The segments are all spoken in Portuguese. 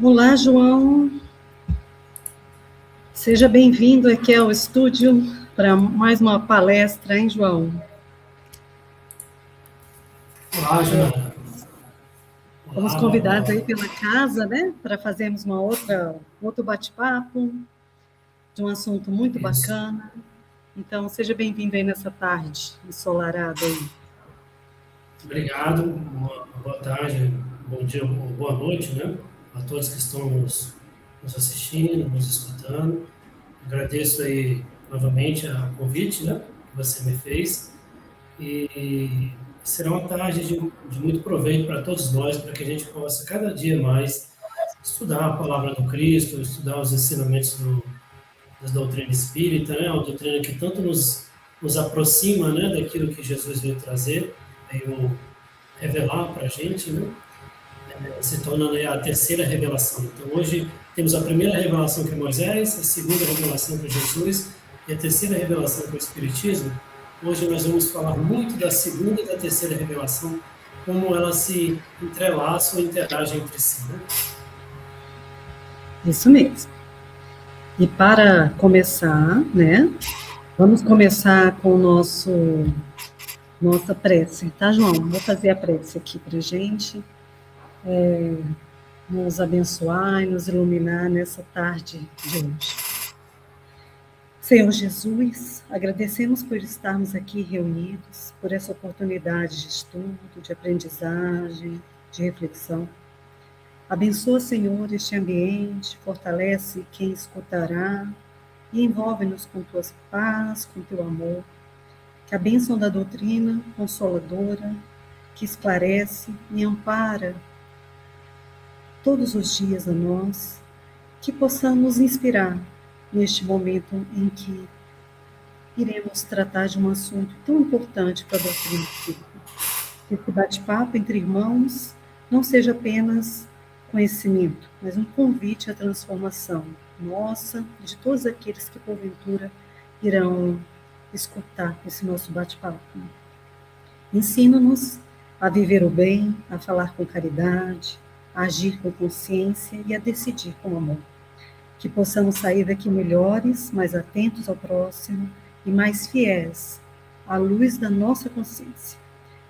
Olá, João. Seja bem-vindo aqui ao estúdio para mais uma palestra, hein, João? Olá, Joana. Fomos Olá, convidados aí pela casa, né, para fazermos outro bate-papo de um assunto muito Isso. bacana. Então, seja bem-vindo aí nessa tarde ensolarada aí. Obrigado. Boa tarde, bom dia, boa noite, né? A todos que estão nos assistindo, nos escutando. Agradeço aí novamente o convite, né, que você me fez. E será uma tarde de muito proveito para todos nós, para que a gente possa cada dia mais estudar a palavra do Cristo, estudar os ensinamentos da doutrina espírita, né? Uma doutrina que tanto nos aproxima, né, daquilo que Jesus veio trazer, veio revelar para a gente, né? Se tornando a terceira revelação. Então, hoje temos a primeira revelação que é Moisés, a segunda revelação que é Jesus e a terceira revelação que é o Espiritismo. Hoje nós vamos falar muito da segunda e da terceira revelação, como elas se entrelaçam e interagem entre si, né? Isso mesmo. E para começar, né, vamos começar com nossa prece, tá, João? Vou fazer a prece aqui para gente. Nos abençoar e nos iluminar nessa tarde de hoje. Senhor Jesus, agradecemos por estarmos aqui reunidos, por essa oportunidade de estudo, de aprendizagem, de reflexão. Abençoa, Senhor, este ambiente, fortalece quem escutará e envolve-nos com tua paz, com teu amor. Que a bênção da doutrina consoladora, que esclarece e ampara todos os dias a nós, que possamos inspirar neste momento em que iremos tratar de um assunto tão importante para a doutrina espírita. Que esse bate-papo entre irmãos não seja apenas conhecimento, mas um convite à transformação nossa e de todos aqueles que porventura irão escutar esse nosso bate-papo. Ensina-nos a viver o bem, a falar com caridade, a agir com consciência e a decidir com amor. Que possamos sair daqui melhores, mais atentos ao próximo e mais fiéis à luz da nossa consciência.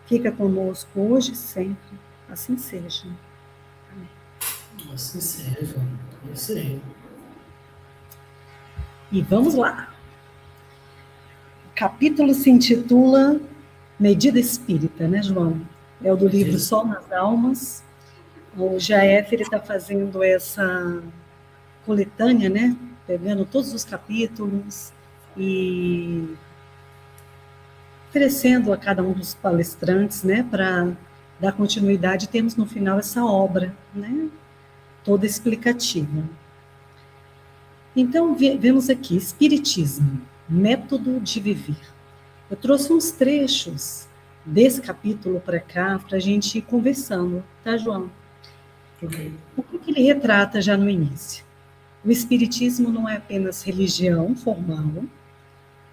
Fica conosco hoje e sempre, assim seja. Amém. Assim seja, é isso aí. E vamos lá. O capítulo se intitula Medida Espírita, né, João? É o do livro Sol nas Almas. O Jaef está fazendo essa coletânea, né? Pegando todos os capítulos e oferecendo a cada um dos palestrantes, né, para dar continuidade, temos no final essa obra, né, toda explicativa. Então, vemos aqui, Espiritismo, método de viver. Eu trouxe uns trechos desse capítulo para cá, para a gente ir conversando, tá, João? Okay. O que ele retrata já no início? O Espiritismo não é apenas religião formal,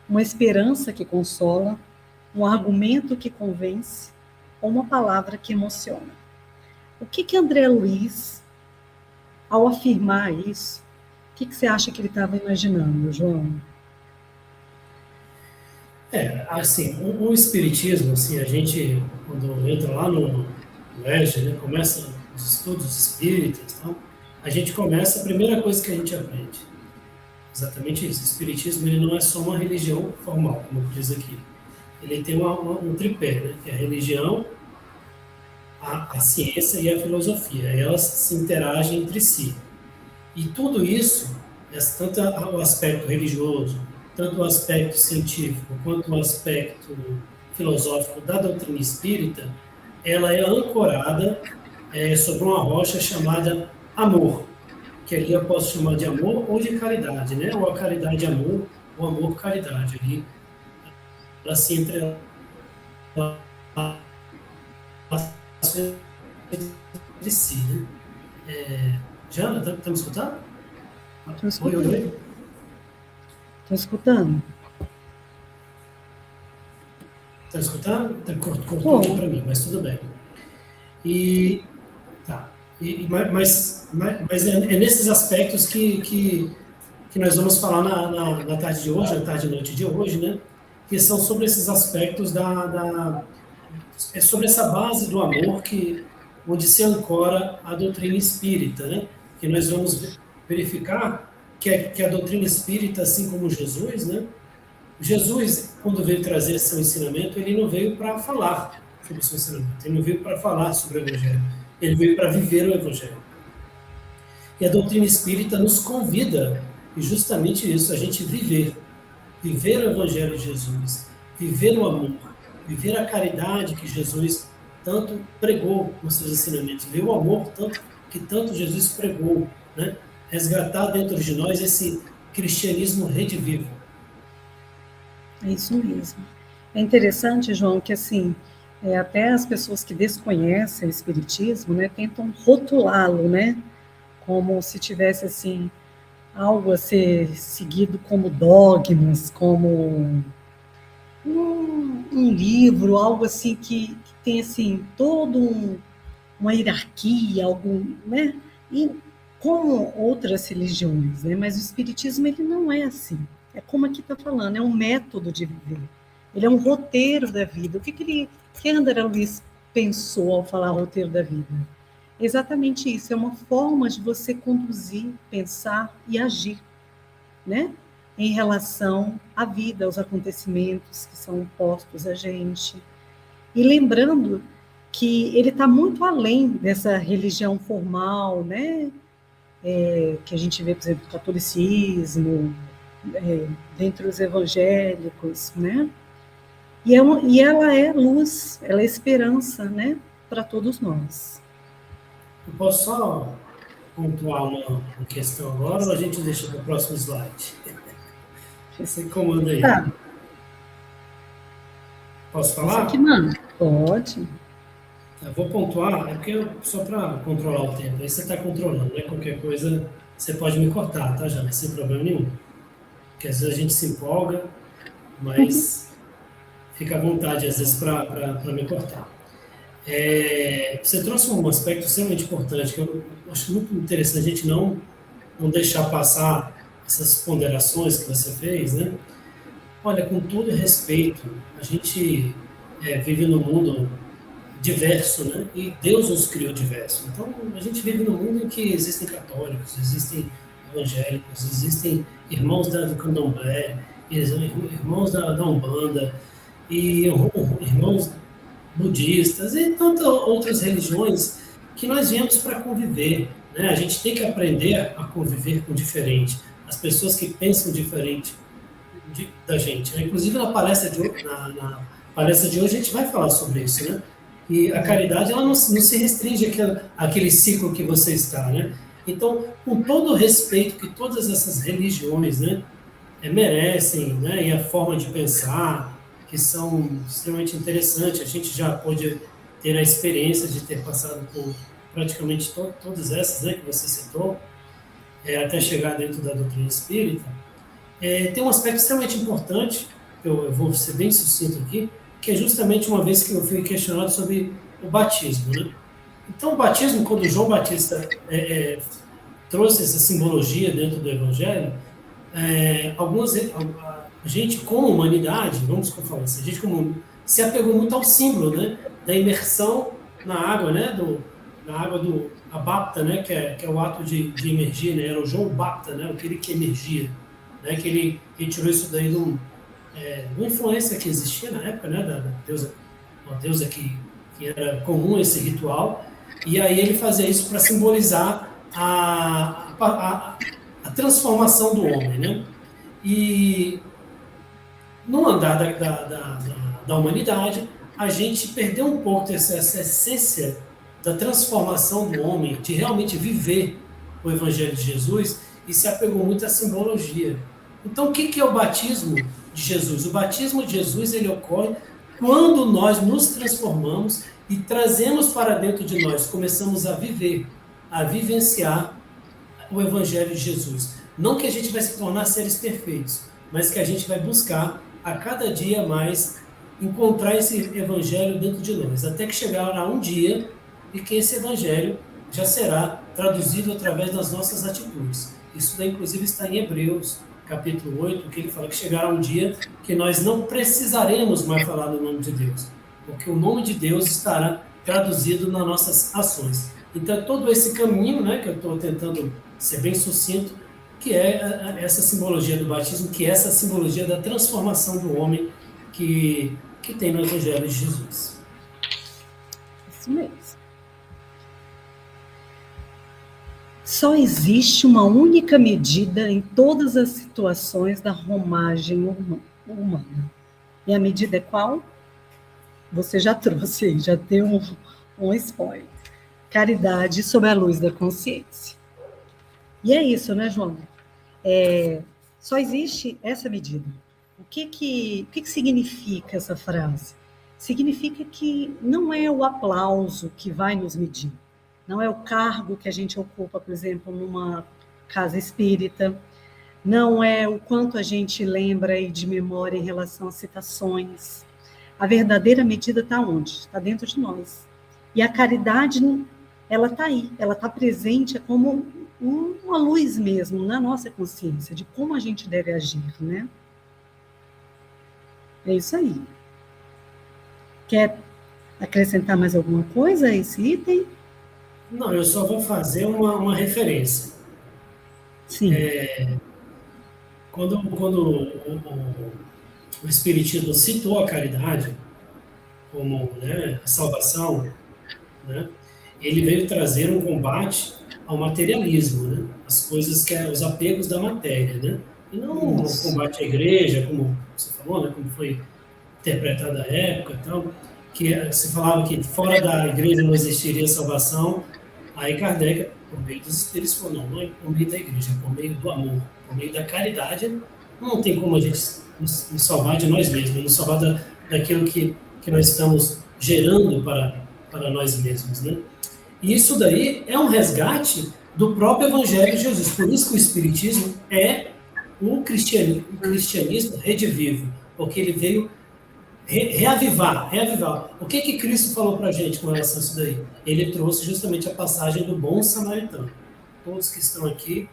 uma esperança que consola, um argumento que convence ou uma palavra que emociona. O que André Luiz, ao afirmar isso, o que você acha que ele estava imaginando, João? Assim, o espiritismo, assim, a gente, quando entra lá no EJA, né, começa os estudos espíritas, então, a gente começa, a primeira coisa que a gente aprende, exatamente isso, o espiritismo ele não é só uma religião formal, como diz aqui, ele tem um tripé, né, que é a religião, a ciência e a filosofia, elas se interagem entre si, e tudo isso, tanto o aspecto religioso, tanto o aspecto científico quanto o aspecto filosófico da doutrina espírita, ela é ancorada sobre uma rocha chamada amor, que ali eu posso chamar de amor ou de caridade, né? Ou a caridade amor, ou amor caridade. Ali ela se entrelaça entre si, né? Jana, tá me escutando? Estou escutando. Oi. Estou escutando. Está escutando? Cortou aqui para mim, mas tudo bem. E tá. Mas é nesses aspectos que nós vamos falar na tarde de hoje, na tarde e noite de hoje, né? Que são sobre esses aspectos é sobre essa base do amor onde se ancora a doutrina espírita, né? Que nós vamos verificar que a doutrina espírita, assim como Jesus, né? Jesus, quando veio trazer seu ensinamento, ele não veio para falar sobre o seu ensinamento, ele não veio para falar sobre o Evangelho, ele veio para viver o Evangelho. E a doutrina espírita nos convida, e justamente isso, a gente viver o Evangelho de Jesus, viver o amor, viver a caridade que Jesus tanto pregou nos seus ensinamentos, viver o amor que tanto Jesus pregou, né? Resgatar dentro de nós esse cristianismo redivivo. É isso mesmo. É interessante, João, que assim, até as pessoas que desconhecem o Espiritismo, né, tentam rotulá-lo, né, como se tivesse assim algo a ser seguido como dogmas, como um livro, algo assim que tem assim uma hierarquia, algum, né? E como outras religiões, né? Mas o Espiritismo ele não é assim. É como aqui está falando, é um método de viver. Ele é um roteiro da vida. Que André Luiz pensou ao falar roteiro da vida? Exatamente isso. É uma forma de você conduzir, pensar e agir, né? Em relação à vida, aos acontecimentos que são postos a gente. E lembrando que ele está muito além dessa religião formal, né? Que a gente vê, por exemplo, o catolicismo, dentre os evangélicos, né? E ela é luz, ela é esperança, né? Para todos nós. Eu posso só pontuar uma questão agora ou a gente deixa para o próximo slide? Você comanda aí. Tá. Posso falar? Você que manda. Pode. Eu vou pontuar, é porque só para controlar o tempo, aí você está controlando, né? Qualquer coisa você pode me cortar, tá, já? Sem problema nenhum. Porque às vezes a gente se empolga, mas fica à vontade, às vezes, para me cortar. Você trouxe um aspecto extremamente importante, que eu acho muito interessante a gente não deixar passar essas ponderações que você fez, né? Olha, com todo respeito, a gente vive num mundo diverso, né? E Deus nos criou diverso. Então, a gente vive num mundo em que existem católicos, existem evangélicos, existem irmãos do candomblé, irmãos da Umbanda, e irmãos budistas e tantas outras religiões que nós viemos para conviver, né? A gente tem que aprender a conviver com o diferente, as pessoas que pensam diferente da gente, né? Inclusive na palestra de hoje a gente vai falar sobre isso, né? E a caridade ela não se restringe àquele ciclo que você está, né? Então, com todo o respeito que todas essas religiões, né, merecem, né, e a forma de pensar, que são extremamente interessantes, a gente já pôde ter a experiência de ter passado por praticamente todas essas, né, que você citou, até chegar dentro da doutrina espírita. Tem um aspecto extremamente importante, eu vou ser bem sucinto aqui, que é justamente uma vez que eu fui questionado sobre o batismo, né? Então, o batismo, quando João Batista trouxe essa simbologia dentro do Evangelho, a gente, como humanidade, vamos falar assim, a gente se apegou muito ao símbolo, né? Da imersão na água, né? Na água do a bapta, né? Que é o ato de emergir, né? Era o João Bapta, né? Aquele que emergia, né? Que ele tirou isso daí de uma influência que existia na época, né? Da deusa, uma deusa que era comum esse ritual, e aí ele fazia isso para simbolizar a transformação do homem, né? E no andar da humanidade, a gente perdeu um pouco essa essência da transformação do homem, de realmente viver o Evangelho de Jesus, e se apegou muito à simbologia. Então, o que é o batismo de Jesus? O batismo de Jesus ele ocorre quando nós nos transformamos e trazemos para dentro de nós, começamos a viver, a vivenciar o Evangelho de Jesus. Não que a gente vai se tornar seres perfeitos, mas que a gente vai buscar a cada dia mais encontrar esse Evangelho dentro de nós, até que chegará um dia em que esse Evangelho já será traduzido através das nossas atitudes. Isso daí, inclusive, está em Hebreus, capítulo 8, que ele fala que chegará um dia que nós não precisaremos mais falar no nome de Deus, porque o nome de Deus estará traduzido nas nossas ações. Então, todo esse caminho, né, que eu estou tentando ser bem sucinto, que é essa simbologia do batismo, que é essa simbologia da transformação do homem que tem no Evangelho de Jesus. Isso mesmo. Só existe uma única medida em todas as situações da romagem humana. E a medida é qual? Você já trouxe aí, já deu um spoiler. Caridade sob a luz da consciência. E é isso, né, João? Só existe essa medida. O que significa essa frase? Significa que não é o aplauso que vai nos medir. Não é o cargo que a gente ocupa, por exemplo, numa casa espírita. Não é o quanto a gente lembra aí de memória em relação às citações. A verdadeira medida está onde? Está dentro de nós. E a caridade, ela está aí, ela está presente como uma luz mesmo na nossa consciência, de como a gente deve agir, né? É isso aí. Quer acrescentar mais alguma coisa a esse item? Não, eu só vou fazer uma referência. Sim. Quando o Espiritismo citou a caridade como, né, a salvação, né, ele veio trazer um combate ao materialismo, né, as coisas os apegos da matéria, né, e não um combate à igreja, como você falou, né, como foi interpretada à época, então, que se falava que fora da igreja não existiria salvação. Aí Kardec, por meio dos espíritos, falou, não é por meio da igreja, é por meio do amor, por meio da caridade, não tem como a gente nos salvar de nós mesmos, nos salvar daquilo que nós estamos gerando para nós mesmos, né? E isso daí é um resgate do próprio Evangelho de Jesus. Por isso que o Espiritismo é um cristianismo redivivo, porque ele veio reavivar. O que Cristo falou para a gente com relação a isso daí? Ele trouxe justamente a passagem do bom samaritano. Todos que estão aqui,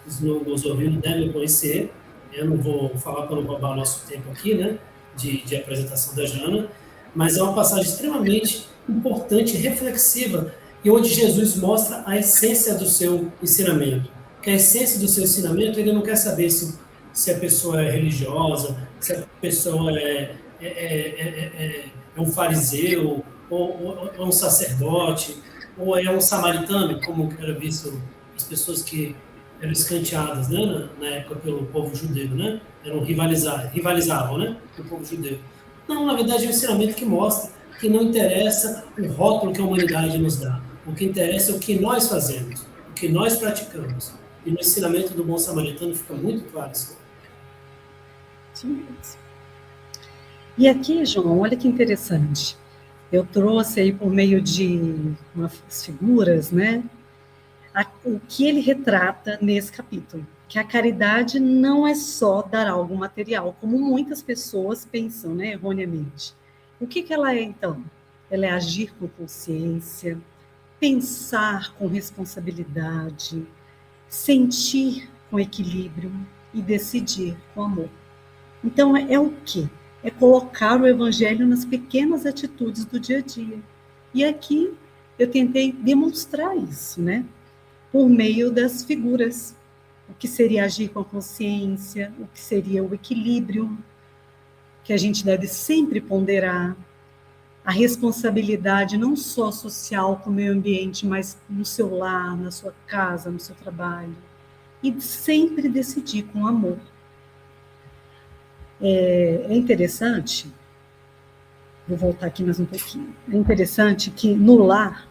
nos ouvindo, devem conhecer. Eu não vou falar para não roubar nosso tempo aqui, né, de apresentação da Jana, mas é uma passagem extremamente importante, reflexiva, e onde Jesus mostra a essência do seu ensinamento. Que a essência do seu ensinamento, ele não quer saber se a pessoa é religiosa, se a pessoa é um fariseu, ou um sacerdote, ou é um samaritano, como era visto as pessoas que eram escanteadas, né, na época pelo povo judeu, né? Rivalizavam, né, com o povo judeu. Não, na verdade é um ensinamento que mostra que não interessa o rótulo que a humanidade nos dá. O que interessa é o que nós fazemos, o que nós praticamos. E no ensinamento do bom samaritano fica muito claro isso. Sim. E aqui, João, olha que interessante. Eu trouxe aí por meio de umas figuras, né, o que ele retrata nesse capítulo. Que a caridade não é só dar algo material, como muitas pessoas pensam, né, erroneamente. O que ela é, então? Ela é agir com consciência, pensar com responsabilidade, sentir com equilíbrio e decidir com amor. Então, é o quê? É colocar o evangelho nas pequenas atitudes do dia a dia. E aqui eu tentei demonstrar isso, né? Por meio das figuras. O que seria agir com a consciência, o que seria o equilíbrio, que a gente deve sempre ponderar, a responsabilidade não só social com o meio ambiente, mas no seu lar, na sua casa, no seu trabalho. E sempre decidir com amor. É interessante, vou voltar aqui mais um pouquinho, é interessante que no lar,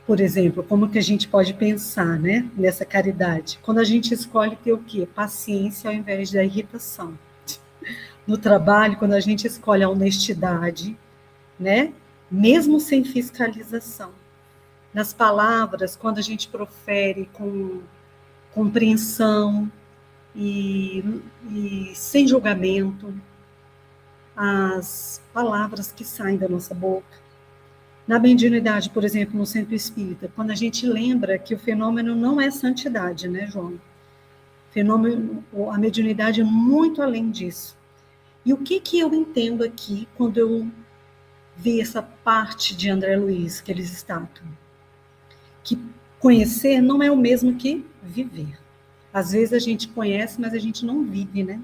por exemplo, como que a gente pode pensar, né, nessa caridade? Quando a gente escolhe ter o quê? Paciência ao invés da irritação. No trabalho, quando a gente escolhe a honestidade, né, mesmo sem fiscalização. Nas palavras, quando a gente profere com compreensão e sem julgamento, as palavras que saem da nossa boca. Na mediunidade, por exemplo, no centro espírita, quando a gente lembra que o fenômeno não é santidade, né, João? Fenômeno, a mediunidade é muito além disso. E o que eu entendo aqui quando eu vi essa parte de André Luiz que eles destacam? Que conhecer não é o mesmo que viver. Às vezes a gente conhece, mas a gente não vive, né?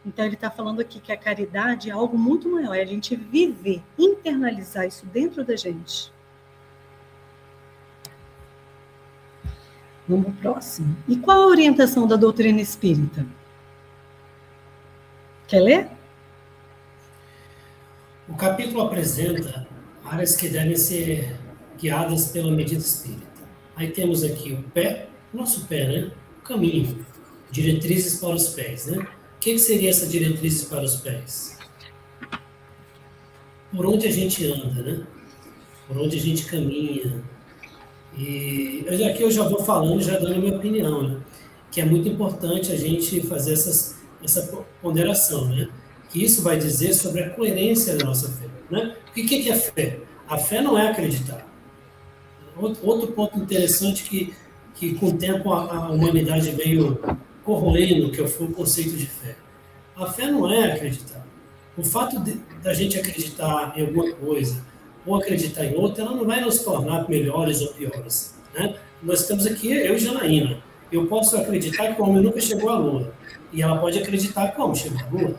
Então ele está falando aqui que a caridade é algo muito maior, é a gente viver, internalizar isso dentro da gente. Vamos para o próximo. E qual a orientação da doutrina espírita? Quer ler? O capítulo apresenta áreas que devem ser guiadas pela medida espírita. Aí temos aqui o pé, nosso pé, né? O caminho, diretrizes para os pés, né? O que seria essa diretrizes para os pés? Por onde a gente anda, né? Por onde a gente caminha. E aqui eu já vou falando, já dando a minha opinião, né? Que é muito importante a gente fazer essa ponderação, né? Que isso vai dizer sobre a coerência da nossa fé, né? O que é fé? A fé não é acreditar. Outro ponto interessante que com o tempo a humanidade veio corroendo, que foi o conceito de fé. A fé não é acreditar. O fato da gente acreditar em alguma coisa ou acreditar em outra, ela não vai nos tornar melhores ou piores, né? Nós estamos aqui, eu e Janaína. Eu posso acreditar que o homem nunca chegou à Lua. E ela pode acreditar que o homem chegou à Lua.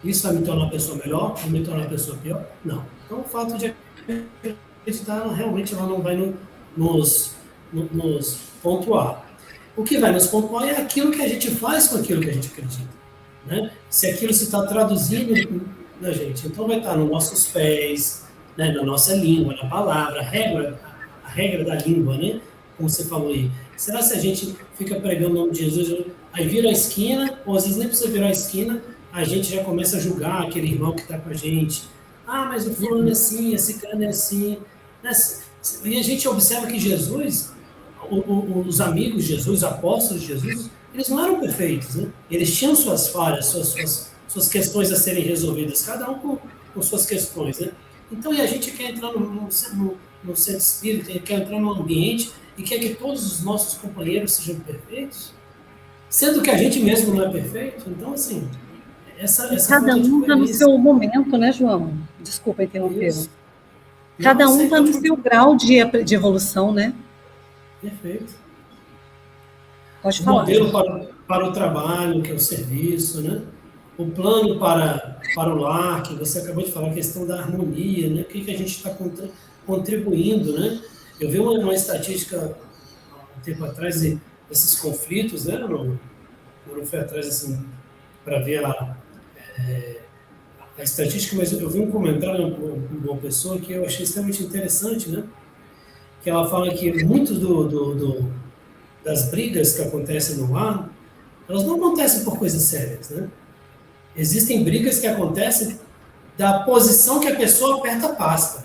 Isso vai me tornar uma pessoa melhor? Vai me tornar uma pessoa pior? Não. Então, o fato de acreditar, realmente, ela não vai nos pontuar. O que vai nos pontuar é aquilo que a gente faz com aquilo que a gente acredita, né? Se aquilo se está traduzindo na gente, então vai estar nos nossos pés, né, na nossa língua, na palavra, a regra da língua, né? Como você falou aí. Será se a gente fica pregando o nome de Jesus, aí vira a esquina, ou às vezes nem precisa virar a esquina, a gente já começa a julgar aquele irmão que está com a gente. Ah, mas o fulano é assim, esse cara é assim. E a gente observa que Jesus, os amigos de Jesus, os apóstolos de Jesus, eles não eram perfeitos, né? Eles tinham suas falhas, suas questões a serem resolvidas, cada um com suas questões, né? Então, e a gente quer entrar no centro espírita, quer entrar num ambiente e quer que todos os nossos companheiros sejam perfeitos, sendo que a gente mesmo não é perfeito. Então, assim, essa cada um está no seu momento, né, João? Desculpa interromper. Cada um está no seu grau de evolução, né? Perfeito. Pode falar. O modelo para o trabalho, que é o serviço, né? O plano para o lar, que você acabou de falar, a questão da harmonia, né? O que a gente está contribuindo, né? Eu vi uma estatística há um tempo atrás desses conflitos, né? Eu não fui atrás assim para ver a estatística, mas eu vi um comentário de uma pessoa que eu achei extremamente interessante, né? Que ela fala que muitos das brigas que acontecem no lar, elas não acontecem por coisas sérias, né? Existem brigas que acontecem da posição que a pessoa aperta a pasta.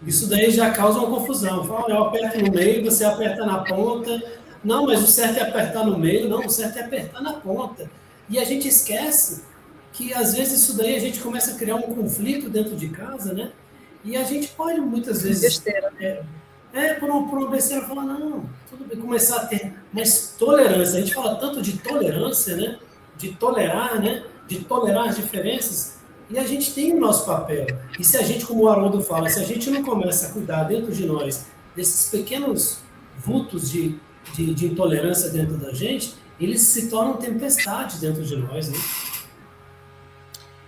Isso daí já causa uma confusão. Fala, eu aperto no meio, você aperta na ponta. Não, mas o certo é apertar no meio. Não, o certo é apertar na ponta. E a gente esquece que, às vezes, isso daí a gente começa a criar um conflito dentro de casa, né? E a gente pode, muitas vezes... Besteira. Por uma besteira, falar, não, tudo bem, começar a ter mais tolerância. A gente fala tanto de tolerância, né? De tolerar, né? De tolerar as diferenças. E a gente tem o nosso papel. E se a gente, como o Haroldo fala, se a gente não começa a cuidar dentro de nós desses pequenos vultos de intolerância dentro da gente, eles se tornam tempestades dentro de nós, né?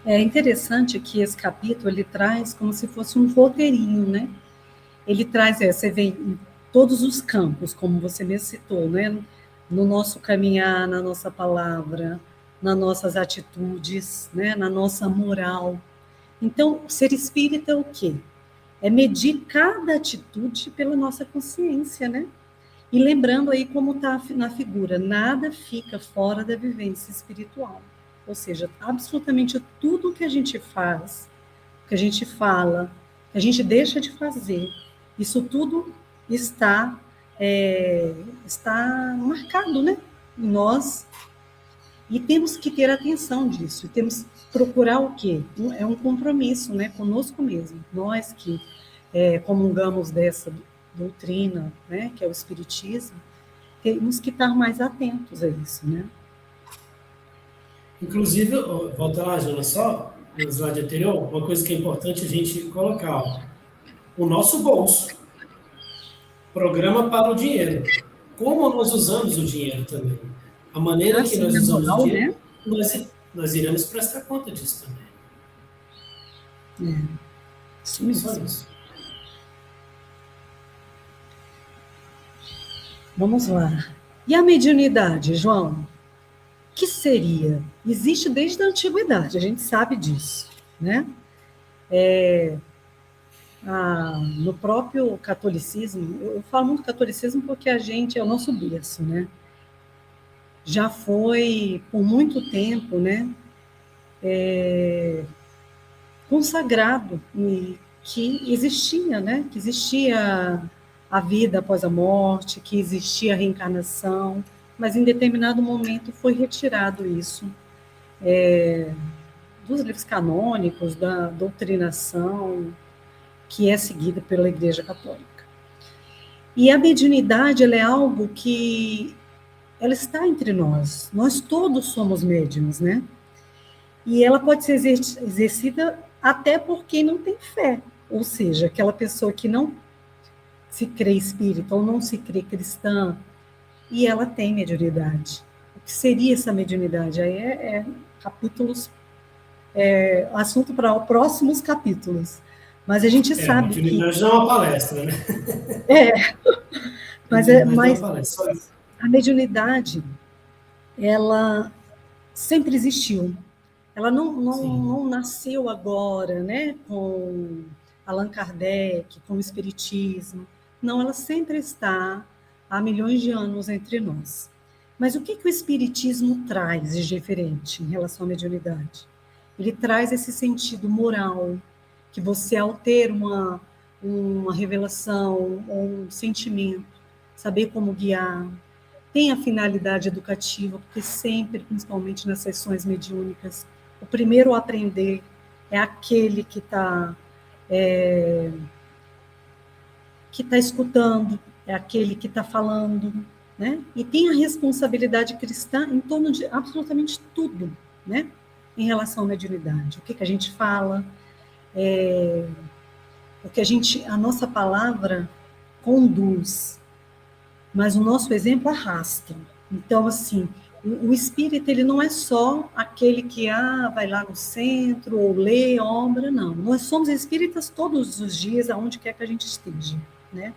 É interessante que esse capítulo ele traz como se fosse um roteirinho, né? Ele traz, você vê em todos os campos, como você me citou, né? No nosso caminhar, na nossa palavra, nas nossas atitudes, né? Na nossa moral. Então, ser espírita é o quê? É medir cada atitude pela nossa consciência, né? E lembrando aí como está na figura, nada fica fora da vivência espiritual. Ou seja, absolutamente tudo que a gente faz, que a gente fala, que a gente deixa de fazer, isso tudo está marcado, né? Em nós. E temos que ter atenção disso, temos que procurar o quê? É um compromisso, né, conosco mesmo. Nós que comungamos dessa doutrina, né, que é o Espiritismo, temos que estar mais atentos a isso, né? Inclusive, volta lá, Jana, só no slide anterior, uma coisa que é importante a gente colocar, ó, o nosso bolso, programa para o dinheiro. Como nós usamos o dinheiro também. A maneira que Assim, nós é usamos o moral, dinheiro, né? nós iremos prestar conta disso também. Isso mesmo. Só isso. Vamos lá. E a mediunidade, João? O que seria? Existe desde a antiguidade, a gente sabe disso, né? No próprio catolicismo, eu falo muito catolicismo porque a gente é o nosso berço, né? Já foi por muito tempo, né? Consagrado e que existia, né? Que existia a vida após a morte, que existia a reencarnação, mas em determinado momento foi retirado isso dos livros canônicos, da doutrinação que é seguida pela Igreja Católica. E a mediunidade, ela é algo que ela está entre nós. Nós todos somos médiuns, né? E ela pode ser exercida até por quem não tem fé. Ou seja, aquela pessoa que não se crê espírita ou não se crê cristã, e ela tem mediunidade. O que seria essa mediunidade? Aí capítulos, assunto para os próximos capítulos. Mas a gente sabe que... Mediunidade não é uma palestra, né? Mas a mediunidade, ela sempre existiu. Ela não nasceu agora, né, com Allan Kardec, com o Espiritismo. Não, ela sempre está há milhões de anos entre nós. Mas o que o Espiritismo traz de diferente em relação à mediunidade? Ele traz esse sentido moral, que você, ao ter uma revelação ou um sentimento, saber como guiar, tem a finalidade educativa, porque sempre, principalmente nas sessões mediúnicas, o primeiro a aprender é aquele que está escutando, é aquele que está falando, né? E tem a responsabilidade cristã em torno de absolutamente tudo, né? Em relação à mediunidade. O que a gente fala, a nossa palavra conduz, mas o nosso exemplo arrasta. Então, assim, o espírita, ele não é só aquele que vai lá no centro ou lê obra, não. Nós somos espíritas todos os dias, aonde quer que a gente esteja, né?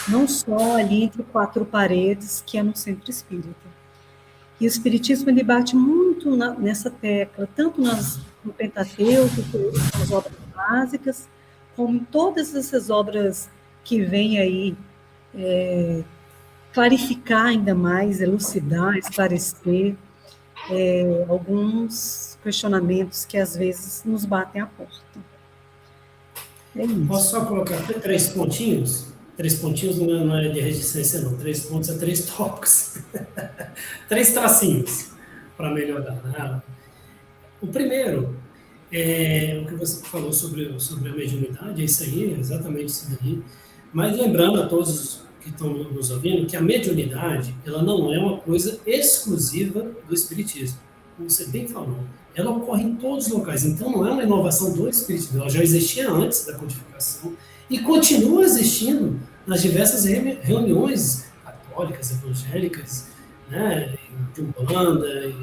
Não só ali entre quatro paredes, que é no centro espírita. E o espiritismo, ele bate muito nessa tecla, tanto no Pentateuco, nas obras básicas, como em todas essas obras que vêm aí clarificar ainda mais, elucidar, esclarecer alguns questionamentos que às vezes nos batem à porta. É isso. Posso só colocar 3 pontinhos? 3 pontinhos não é de resistência, não. 3 pontos é 3 tópicos. 3 tracinhos para melhorar. Né? O primeiro é o que você falou sobre a mediunidade, é isso aí, exatamente isso daí. Mas lembrando a todos que estão nos ouvindo que a mediunidade, ela não é uma coisa exclusiva do espiritismo. Como você bem falou, ela ocorre em todos os locais. Então, não é uma inovação do espiritismo. Ela já existia antes da codificação e continua existindo nas diversas reuniões católicas, evangélicas, né, de Umbanda,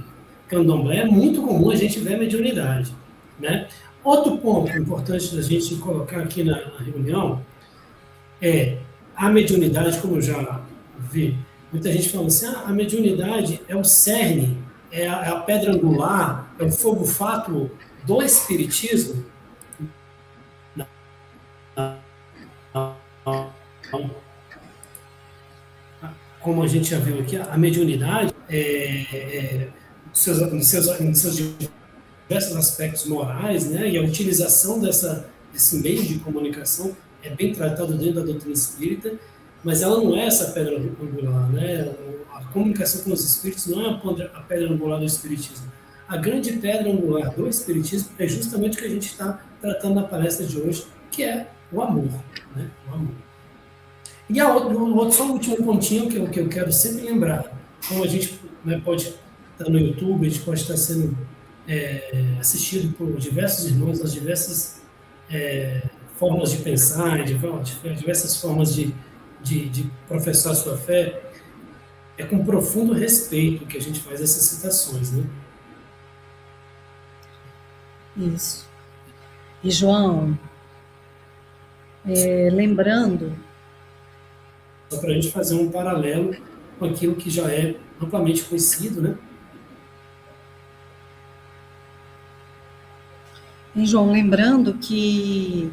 Candomblé. É muito comum a gente ver a mediunidade. Né? Outro ponto importante da gente colocar aqui na reunião é a mediunidade, como eu já vi, muita gente falando assim, a mediunidade é o cerne, é a pedra angular, é o fogo fátuo do espiritismo. Como a gente já viu aqui, a mediunidade, em seus diversos aspectos morais, né, e a utilização desse meio de comunicação é bem tratado dentro da doutrina espírita, mas ela não é essa pedra angular, né? A comunicação com os espíritos não é a pedra angular do espiritismo. A grande pedra angular do espiritismo é justamente o que a gente está tratando na palestra de hoje, que é o amor, né? O amor. E só um último pontinho que eu quero sempre lembrar, como a gente, né, pode estar no YouTube, a gente pode estar sendo assistido por diversos irmãos, das diversas formas de pensar, diversas formas de professar a sua fé, é com profundo respeito que a gente faz essas citações, né? Isso. E, João, lembrando... Só para a gente fazer um paralelo com aquilo que já é amplamente conhecido, né? E, João, lembrando que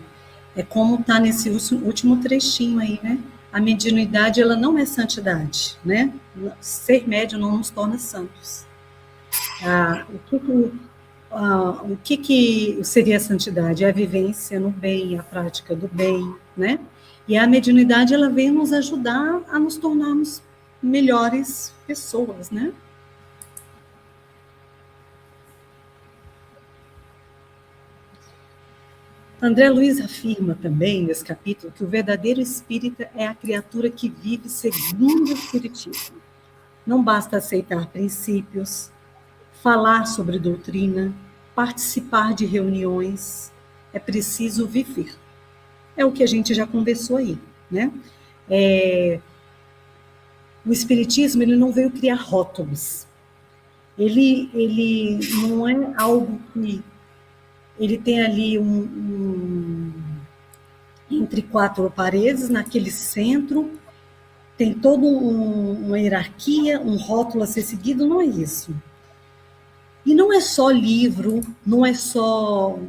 é como está nesse último trechinho aí, né? A mediunidade, ela não é santidade, né? Ser médium não nos torna santos. O que seria a santidade? É a vivência no bem, a prática do bem, né? E a mediunidade, ela vem nos ajudar a nos tornarmos melhores pessoas, né? André Luiz afirma também, nesse capítulo, que o verdadeiro espírita é a criatura que vive segundo o espiritismo. Não basta aceitar princípios, falar sobre doutrina, participar de reuniões, é preciso viver. É o que a gente já conversou aí, né? O espiritismo, ele não veio criar rótulos. Ele não é algo que... Ele tem ali entre quatro paredes, naquele centro, tem toda uma hierarquia, um rótulo a ser seguido, não é isso. E não é só livro, não é só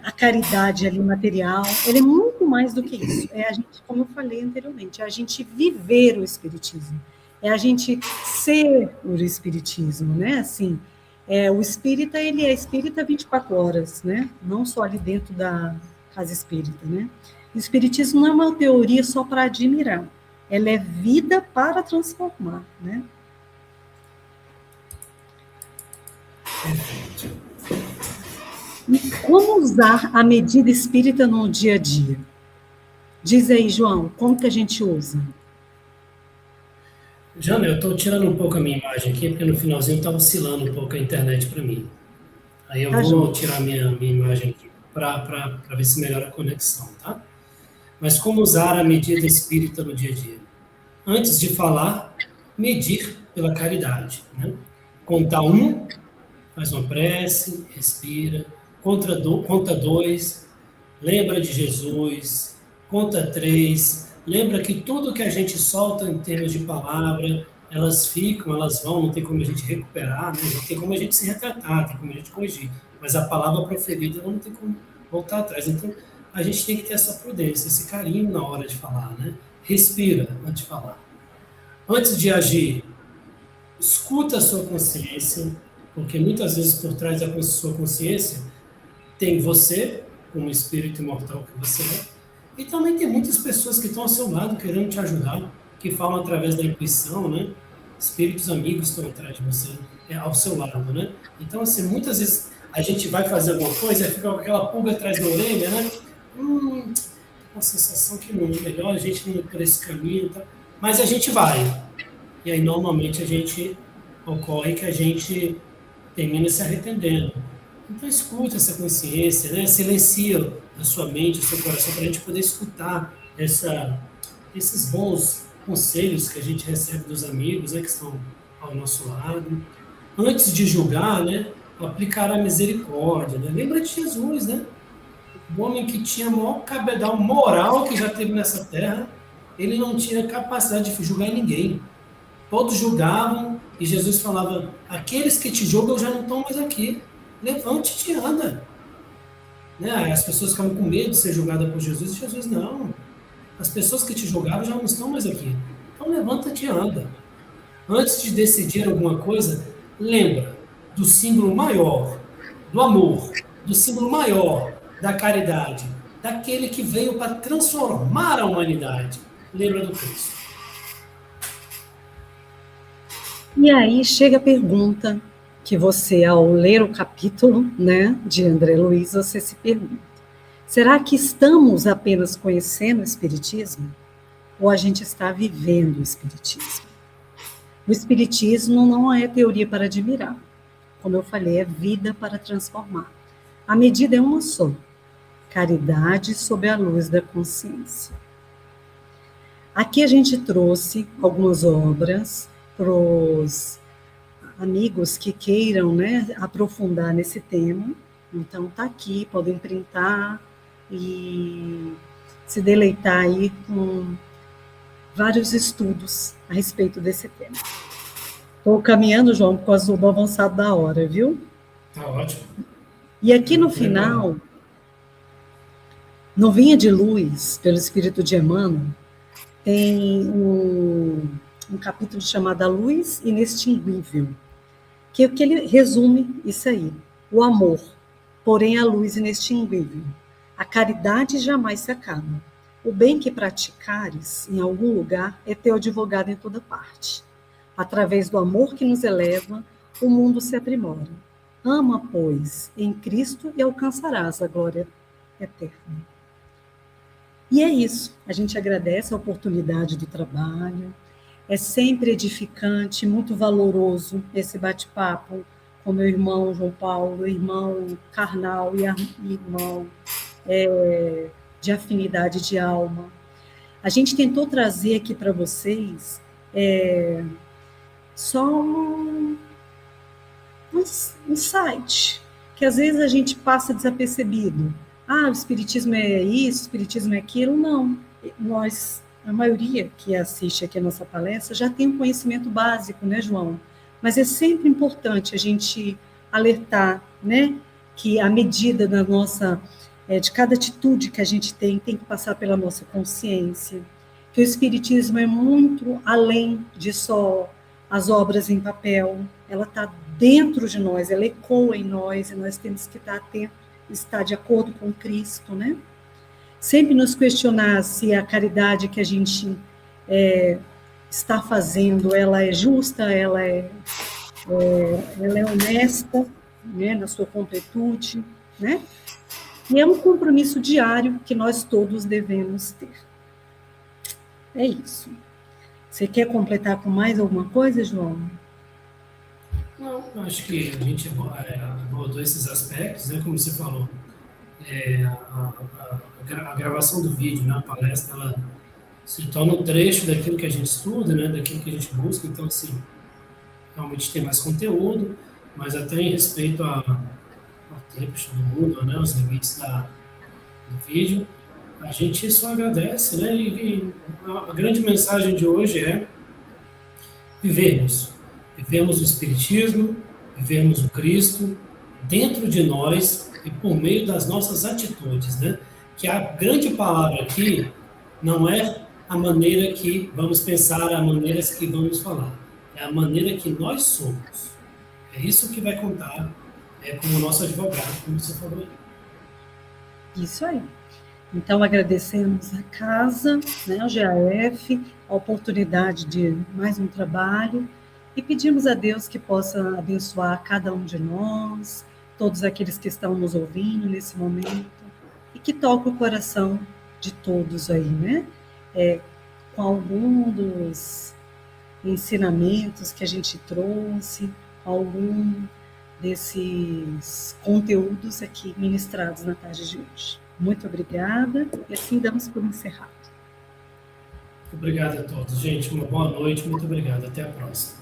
a caridade ali material, ele é muito mais do que isso. É a gente, como eu falei anteriormente, é a gente viver o espiritismo, é a gente ser o espiritismo, né? Assim, o espírita, ele é espírita 24 horas, né? Não só ali dentro da casa espírita, né? O espiritismo não é uma teoria só para admirar, ela é vida para transformar, né? E como usar a medida espírita no dia a dia? Diz aí, João, como que a gente usa? Jana, eu estou tirando um pouco a minha imagem aqui, porque no finalzinho está oscilando um pouco a internet para mim. Aí eu vou João. tirar minha imagem aqui para ver se melhora a conexão, tá? Mas como usar a medida espírita no dia a dia? Antes de falar, medir pela caridade, né? Contar um, faz uma prece, respira, conta dois, lembra de Jesus, conta três, lembra que tudo que a gente solta em termos de palavra, elas ficam, elas vão, não tem como a gente recuperar, né? Não tem como a gente se retratar, tem como a gente corrigir, mas a palavra proferida ela não tem como voltar atrás. Então, a gente tem que ter essa prudência, esse carinho na hora de falar, né? Respira antes de falar. Antes de agir, escuta a sua consciência, porque muitas vezes por trás da sua consciência tem você, como espírito imortal que você é, e também tem muitas pessoas que estão ao seu lado querendo te ajudar, que falam através da intuição, né? Espíritos amigos estão atrás de você, ao seu lado, né? Então, assim, muitas vezes a gente vai fazer alguma coisa e fica com aquela pulga atrás da orelha, né? Uma sensação que não é melhor a gente não ir por esse caminho, tá? Mas a gente vai. E aí, normalmente, ocorre que a gente termina se arrependendo. Então, escuta essa consciência, né? Silencia a sua mente, o seu coração, para a gente poder escutar esses bons conselhos que a gente recebe dos amigos, né, que estão ao nosso lado. Antes de julgar, né, aplicar a misericórdia. Né? Lembra de Jesus, né? O homem que tinha o maior cabedal moral que já teve nessa terra, ele não tinha capacidade de julgar ninguém. Todos julgavam e Jesus falava, aqueles que te julgam já não estão mais aqui. Levante-te e anda. Né? As pessoas ficavam com medo de ser julgadas por Jesus, e Jesus não. As pessoas que te julgavam já não estão mais aqui. Então levanta-te e anda. Antes de decidir alguma coisa, lembra do símbolo maior, do amor, do símbolo maior da caridade, daquele que veio para transformar a humanidade. Lembra do Cristo. E aí chega a pergunta que você, ao ler o capítulo, né, de André Luiz, você se pergunta: será que estamos apenas conhecendo o Espiritismo? Ou a gente está vivendo o Espiritismo? O Espiritismo não é teoria para admirar. Como eu falei, é vida para transformar. A medida é uma só: caridade sob a luz da consciência. Aqui a gente trouxe algumas obras para os amigos que queiram, né, aprofundar nesse tema. Então tá aqui, podem printar e se deleitar aí com vários estudos a respeito desse tema. Estou caminhando, João, por causa do avançado da hora, viu? Tá ótimo. E aqui no final, Novinha de Luz, pelo Espírito de Emmanuel, tem um capítulo chamado A Luz Inextinguível, que ele resume isso aí: o amor, porém a luz inextinguível. A caridade jamais se acaba. O bem que praticares em algum lugar é teu advogado em toda parte. Através do amor que nos eleva, o mundo se aprimora. Ama, pois, em Cristo e alcançarás a glória eterna. E é isso. A gente agradece a oportunidade do trabalho. É sempre edificante, muito valoroso esse bate-papo com meu irmão João Paulo, irmão carnal e irmão de afinidade de alma. A gente tentou trazer aqui para vocês só um site, que às vezes a gente passa desapercebido. Ah, o Espiritismo é isso, o Espiritismo é aquilo. Não, nós, a maioria que assiste aqui a nossa palestra, já tem um conhecimento básico, né, João? Mas é sempre importante a gente alertar, né, que a medida da nossa, de cada atitude que a gente tem que passar pela nossa consciência, que o Espiritismo é muito além de só as obras em papel, ela está dentro de nós, ela ecoa em nós, e nós temos que estar atentos, estar de acordo com Cristo, né? Sempre nos questionar se a caridade que a gente está fazendo, ela é justa, ela é honesta, né, na sua completude, né? E é um compromisso diário que nós todos devemos ter. É isso. Você quer completar com mais alguma coisa, João? Não, acho que a gente abordou esses aspectos, né? Como você falou, a gravação do vídeo, né? A palestra, ela se torna um trecho daquilo que a gente estuda, né? Daquilo que a gente busca. Então, assim, realmente tem mais conteúdo, mas até em respeito ao tempo do mundo, né? Os limites do vídeo, a gente só agradece, né? E a grande mensagem de hoje é vivermos. Vivemos o Espiritismo, vivemos o Cristo dentro de nós e por meio das nossas atitudes, né? Que a grande palavra aqui não é a maneira que vamos pensar, a maneira que vamos falar. É a maneira que nós somos. É isso que vai contar como nosso advogado, como você falou. Isso aí. Então, agradecemos a casa, né, ao GAF, a oportunidade de mais um trabalho, e pedimos a Deus que possa abençoar cada um de nós, todos aqueles que estão nos ouvindo nesse momento, e que toque o coração de todos aí, né? Com algum dos ensinamentos que a gente trouxe, algum desses conteúdos aqui ministrados na tarde de hoje. Muito obrigada, e assim damos por encerrado. Obrigado a todos. Gente, uma boa noite, muito obrigado. Até a próxima.